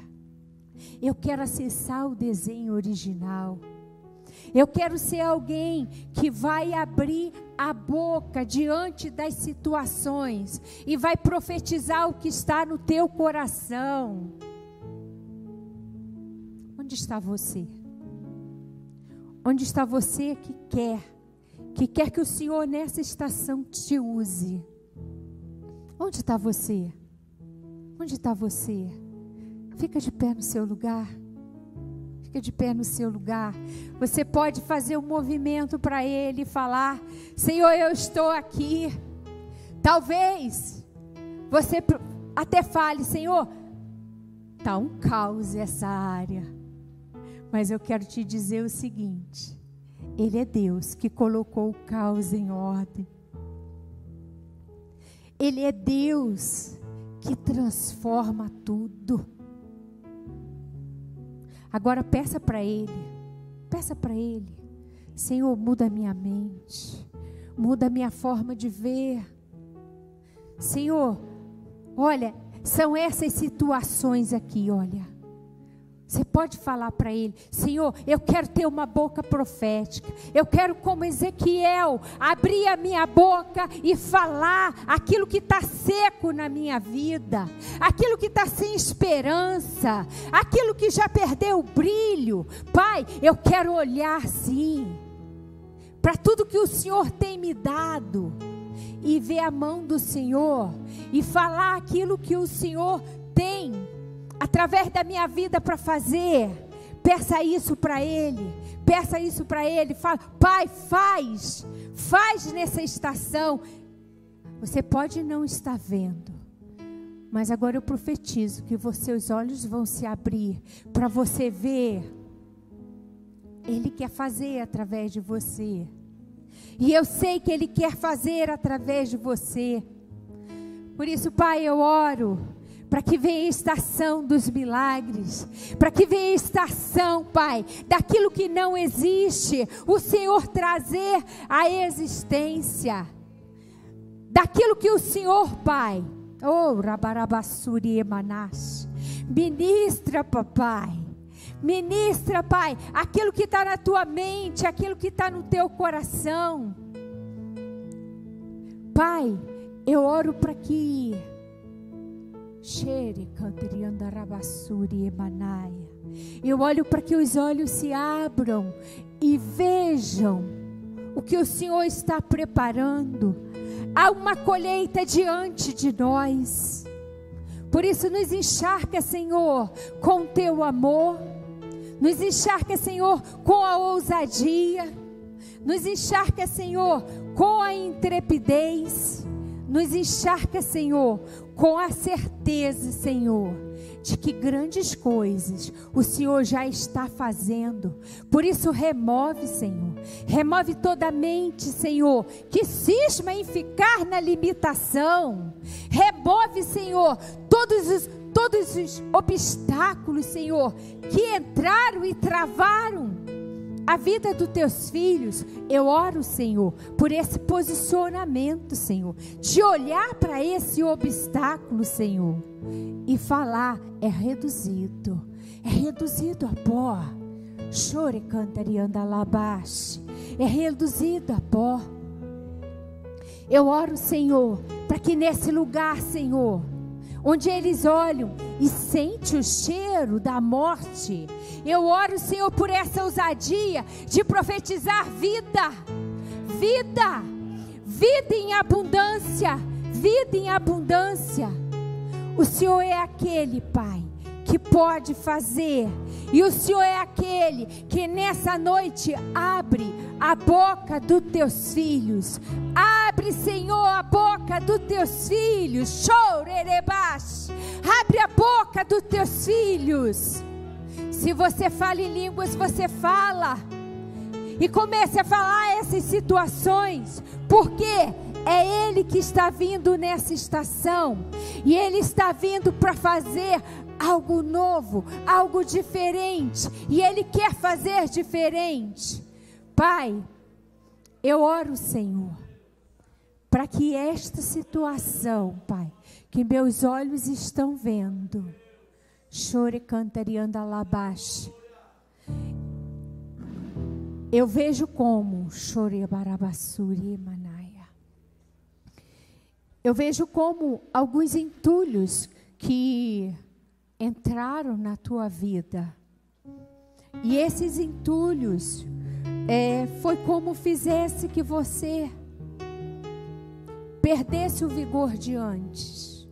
Eu quero acessar o desenho original. Eu quero ser alguém que vai abrir a boca diante das situações e vai profetizar o que está no teu coração. Onde está você? Onde está você que quer que o Senhor nessa estação te use? Onde está você? Onde está você? Fica de pé no seu lugar. Fica de pé no seu lugar. Você pode fazer um movimento para Ele e falar: Senhor, eu estou aqui. Talvez você até fale: Senhor, está um caos essa área. Mas eu quero te dizer o seguinte: Ele é Deus que colocou o caos em ordem. Ele é Deus que transforma tudo. Agora peça para Ele, Senhor, muda a minha mente, muda a minha forma de ver. Senhor, olha, são essas situações aqui, olha. Você pode falar para Ele: Senhor, eu quero ter uma boca profética. Eu quero, como Ezequiel, abrir a minha boca e falar aquilo que está seco na minha vida, aquilo que está sem esperança, aquilo que já perdeu o brilho. Pai, eu quero olhar sim para tudo que o Senhor tem me dado e ver a mão do Senhor e falar aquilo que o Senhor tem através da minha vida para fazer. Peça isso para Ele. Fala: Pai, faz nessa estação. Você pode não estar vendo, mas agora eu profetizo que seus olhos vão se abrir para você ver. Ele quer fazer através de você. E eu sei que Ele quer fazer através de você. Por isso, Pai, eu oro para que venha a estação dos milagres, para que venha a estação, Pai, daquilo que não existe, o Senhor trazer a existência, daquilo que o Senhor, Pai, Rabarabassuri Emanash, ministra, papai, ministra, Pai, aquilo que está na tua mente, aquilo que está no teu coração. Pai, eu oro para que eu olho para que os olhos se abram e vejam o que o Senhor está preparando. Há uma colheita diante de nós. Por isso nos encharca, Senhor, com teu amor. Nos encharca, Senhor, com a ousadia. Nos encharca, Senhor, com a intrepidez. Nos encharca, Senhor, com a certeza, Senhor, de que grandes coisas o Senhor já está fazendo. Por isso remove, Senhor, remove toda a mente, Senhor, que cisma em ficar na limitação. Remove, Senhor, todos os obstáculos, Senhor, que entraram e travaram a vida dos teus filhos. Eu oro, Senhor, por esse posicionamento, Senhor, de olhar para esse obstáculo, Senhor, e falar: é reduzido a pó, Chore cantarianda labaste. É reduzido a pó. Eu oro, Senhor, para que nesse lugar, Senhor, onde eles olham e sentem o cheiro da morte, eu oro, Senhor, por essa ousadia de profetizar vida, vida, vida em abundância, vida em abundância. O Senhor é aquele, Pai, que pode fazer, e o Senhor é aquele que nessa noite abre a boca dos teus filhos. Abre, Senhor, a boca dos teus filhos. Chorerebash. Abre a boca dos teus filhos. Se você fala em línguas, você fala. E comece a falar essas situações. Porque é Ele que está vindo nessa estação. E Ele está vindo para fazer algo novo, algo diferente. E Ele quer fazer diferente. Pai, eu oro, Senhor, para que esta situação, Pai, que meus olhos estão vendo, chore cantarianda labaste, eu vejo como chore barabassuri manaia. Eu vejo como alguns entulhos que entraram na tua vida, e esses entulhos foi como fizesse que você perdesse o vigor de antes.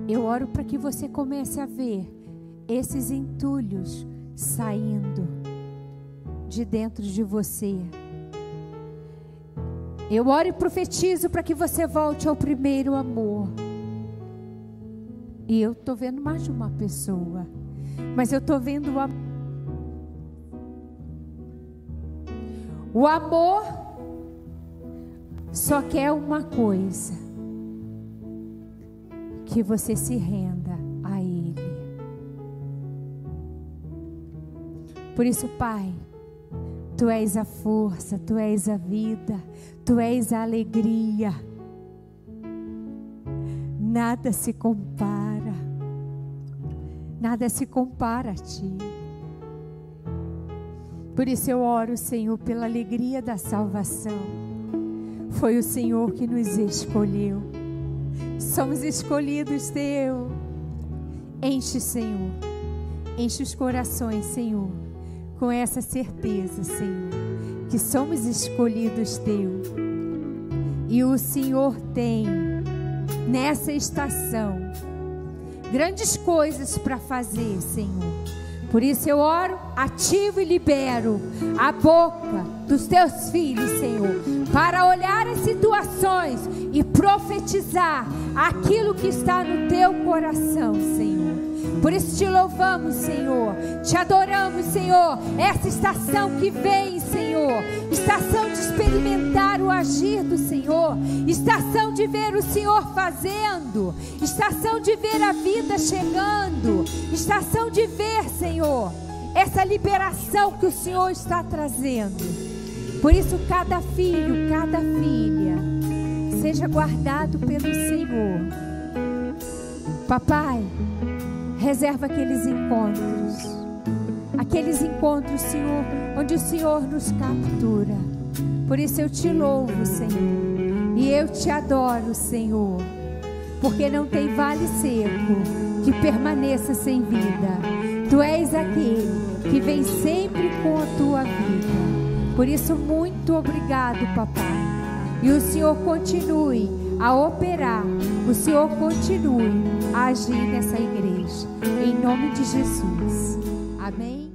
Eu oro para que você comece a ver esses entulhos saindo de dentro de você. Eu oro e profetizo para que você volte ao primeiro amor. E eu estou vendo mais de uma pessoa, mas eu estou vendo o amor só quer uma coisa: que você se renda a Ele. Por isso, Pai, Tu és a força, Tu és a vida, Tu és a alegria. Nada se compara, nada se compara a Ti. Por isso eu oro, Senhor, pela alegria da salvação. Foi o Senhor que nos escolheu. Somos escolhidos Teu. Enche, Senhor, enche os corações, Senhor, com essa certeza, Senhor, que somos escolhidos Teu. E o Senhor tem, nessa estação, grandes coisas para fazer, Senhor. Por isso eu oro, ativo e libero a boca dos Teus filhos, Senhor, para olhar as situações e profetizar aquilo que está no Teu coração, Senhor. Por isso te louvamos, Senhor, te adoramos, Senhor, essa estação que vem, Senhor, estação de experimentar o agir do Senhor, estação de ver o Senhor fazendo, estação de ver a vida chegando, estação de ver, Senhor, essa liberação que o Senhor está trazendo. Por isso cada filho, cada filha seja guardado pelo Senhor. Papai, reserva aqueles encontros, Senhor, onde o Senhor nos captura. Por isso eu te louvo, Senhor, e eu te adoro, Senhor, porque não tem vale seco que permaneça sem vida. Tu és aquele que vem sempre com a tua vida. Por isso, muito obrigado, papai. E o Senhor continue a operar, o Senhor continue a agir nessa igreja. Em nome de Jesus. Amém.